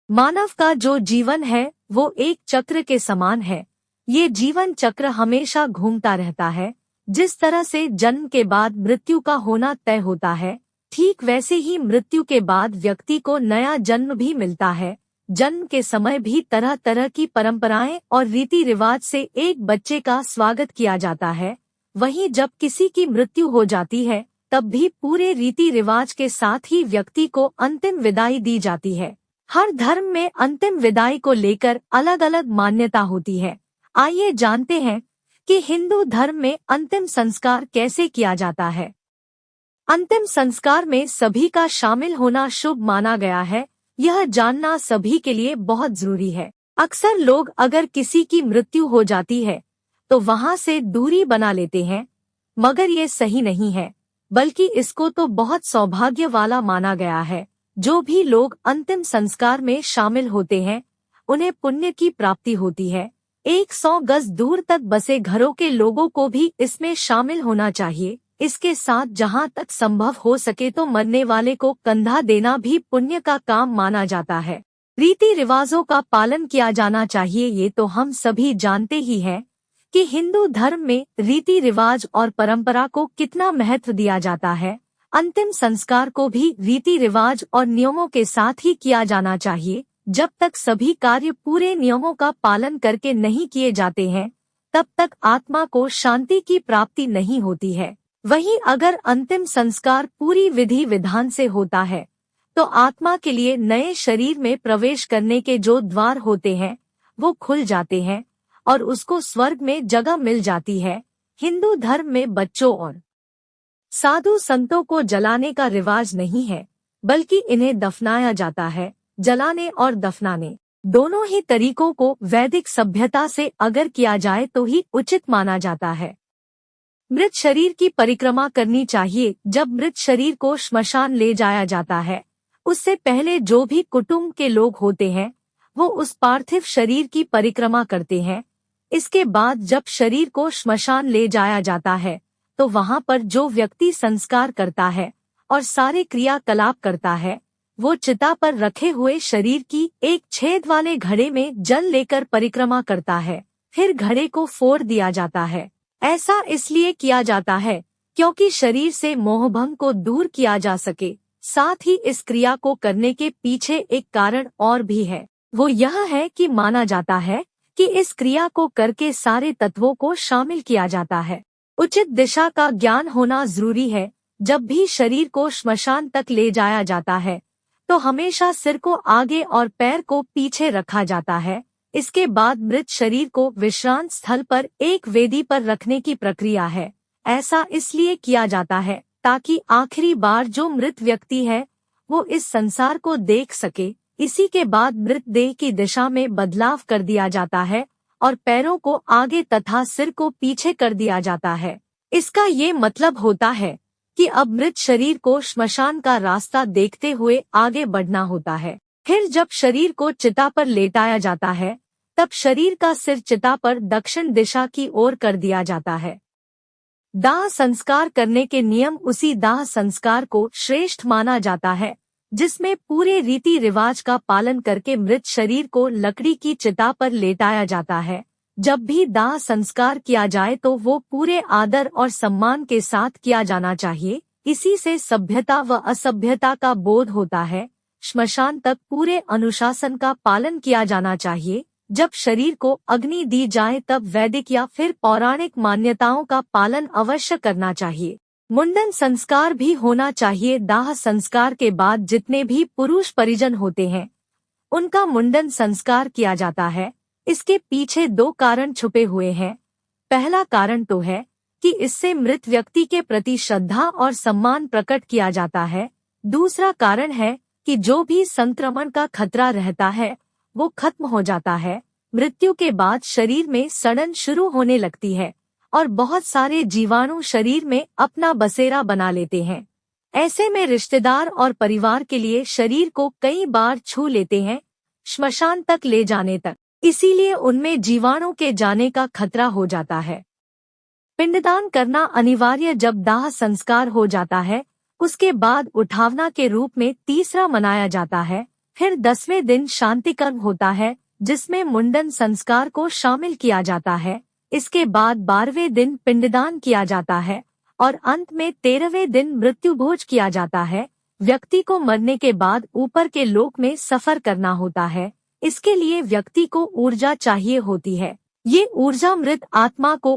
मानव का जो जीवन है वो एक चक्र के समान है। ये जीवन चक्र हमेशा घूमता रहता है। जिस तरह से जन्म के बाद मृत्यु का होना तय होता है, ठीक वैसे ही मृत्यु के बाद व्यक्ति को नया जन्म भी मिलता है। जन्म के समय भी तरह तरह की परंपराएं और रीति रिवाज से एक बच्चे का स्वागत किया जाता है। वहीं जब किसी की मृत्यु हो जाती है, तब भी पूरे रीति रिवाज के साथ ही व्यक्ति को अंतिम विदाई दी जाती है। हर धर्म में अंतिम विदाई को लेकर अलग अलग मान्यता होती है। आइए जानते हैं कि हिंदू धर्म में अंतिम संस्कार कैसे किया जाता है। अंतिम संस्कार में सभी का शामिल होना शुभ माना गया है। यह जानना सभी के लिए बहुत जरूरी है। अक्सर लोग अगर किसी की मृत्यु हो जाती है तो वहां से दूरी बना लेते हैं, मगर ये सही नहीं है, बल्कि इसको तो बहुत सौभाग्य वाला माना गया है। जो भी लोग अंतिम संस्कार में शामिल होते हैं, उन्हें पुण्य की प्राप्ति होती है। 100 गज दूर तक बसे घरों के लोगों को भी इसमें शामिल होना चाहिए। इसके साथ जहां तक संभव हो सके तो मरने वाले को कंधा देना भी पुण्य का काम माना जाता है। रीति रिवाजों का पालन किया जाना चाहिए। ये तो हम सभी जानते ही हैं कि हिंदू धर्म में रीति रिवाज और परंपरा को कितना महत्व दिया जाता है। अंतिम संस्कार को भी रीति रिवाज और नियमों के साथ ही किया जाना चाहिए। जब तक सभी कार्य पूरे नियमों का पालन करके नहीं किए जाते हैं, तब तक आत्मा को शांति की प्राप्ति नहीं होती है। वहीं अगर अंतिम संस्कार पूरी विधि विधान से होता है, तो आत्मा के लिए नए शरीर में प्रवेश करने के जो द्वार होते हैं, वो खुल जाते हैं और उसको स्वर्ग में जगह मिल जाती है। हिंदू धर्म में बच्चों और साधु संतों को जलाने का रिवाज नहीं है, बल्कि इन्हें दफनाया जाता है। जलाने और दफनाने दोनों ही तरीकों को वैदिक सभ्यता से अगर किया जाए तो ही उचित माना जाता है। मृत शरीर की परिक्रमा करनी चाहिए। जब मृत शरीर को श्मशान ले जाया जाता है, उससे पहले जो भी कुटुंब के लोग होते हैं, वो उस पार्थिव शरीर की परिक्रमा करते हैं। इसके बाद जब शरीर को श्मशान ले जाया जाता है, तो वहां पर जो व्यक्ति संस्कार करता है और सारे क्रियाकलाप करता है, वो चिता पर रखे हुए शरीर की एक छेद वाले घड़े में जल लेकर परिक्रमा करता है। फिर घड़े को फोड़ दिया जाता है। ऐसा इसलिए किया जाता है क्योंकि शरीर से मोहभंग को दूर किया जा सके। साथ ही इस क्रिया को करने के पीछे एक कारण और भी है। वो यह है कि माना जाता है कि इस क्रिया को करके सारे तत्वों को शामिल किया जाता है। उचित दिशा का ज्ञान होना जरूरी है। जब भी शरीर को श्मशान तक ले जाया जाता है, तो हमेशा सिर को आगे और पैर को पीछे रखा जाता है। इसके बाद मृत शरीर को विश्रांत स्थल पर एक वेदी पर रखने की प्रक्रिया है। ऐसा इसलिए किया जाता है ताकि आखिरी बार जो मृत व्यक्ति है, वो इस संसार को देख सके। इसी के बाद मृतदेह की दिशा में बदलाव कर दिया जाता है और पैरों को आगे तथा सिर को पीछे कर दिया जाता है। इसका ये मतलब होता है कि अब मृत शरीर को श्मशान का रास्ता देखते हुए आगे बढ़ना होता है। फिर जब शरीर को चिता पर लेटाया जाता है, तब शरीर का सिर चिता पर दक्षिण दिशा की ओर कर दिया जाता है। दाह संस्कार करने के नियम उसी दाह संस्कार को श्रेष्ठ माना जाता है, जिसमें पूरे रीति रिवाज का पालन करके मृत शरीर को लकड़ी की चिता पर लेटाया जाता है। जब भी दाह संस्कार किया जाए तो वो पूरे आदर और सम्मान के साथ किया जाना चाहिए। इसी से सभ्यता व असभ्यता का बोध होता है। श्मशान तक पूरे अनुशासन का पालन किया जाना चाहिए। जब शरीर को अग्नि दी जाए तब वैदिक या फिर पौराणिक मान्यताओं का पालन अवश्य करना चाहिए। मुंडन संस्कार भी होना चाहिए। दाह संस्कार के बाद जितने भी पुरुष परिजन होते हैं, उनका मुंडन संस्कार किया जाता है। इसके पीछे दो कारण छुपे हुए हैं। पहला कारण तो है कि इससे मृत व्यक्ति के प्रति श्रद्धा और सम्मान प्रकट किया जाता है। दूसरा कारण है कि जो भी संक्रमण का खतरा रहता है, वो खत्म हो जाता है। मृत्यु के बाद शरीर में सड़न शुरू होने लगती है और बहुत सारे जीवाणु शरीर में अपना बसेरा बना लेते हैं। ऐसे में रिश्तेदार और परिवार के लिए शरीर को कई बार छू लेते हैं, श्मशान तक ले जाने तक। इसीलिए उनमें जीवाणु के जाने का खतरा हो जाता है। पिंडदान करना अनिवार्य। जब दाह संस्कार हो जाता है, उसके बाद उठावना के रूप में तीसरा मनाया जाता है। फिर 10वें दिन शांति कर्म होता है, जिसमें मुंडन संस्कार को शामिल किया जाता है। इसके बाद 12वें दिन पिंडदान किया जाता है और अंत में 13वें दिन मृत्यु भोज किया जाता है। व्यक्ति को मरने के बाद ऊपर के लोक में सफर करना होता है। इसके लिए व्यक्ति को ऊर्जा चाहिए होती है। ये ऊर्जा मृत आत्मा को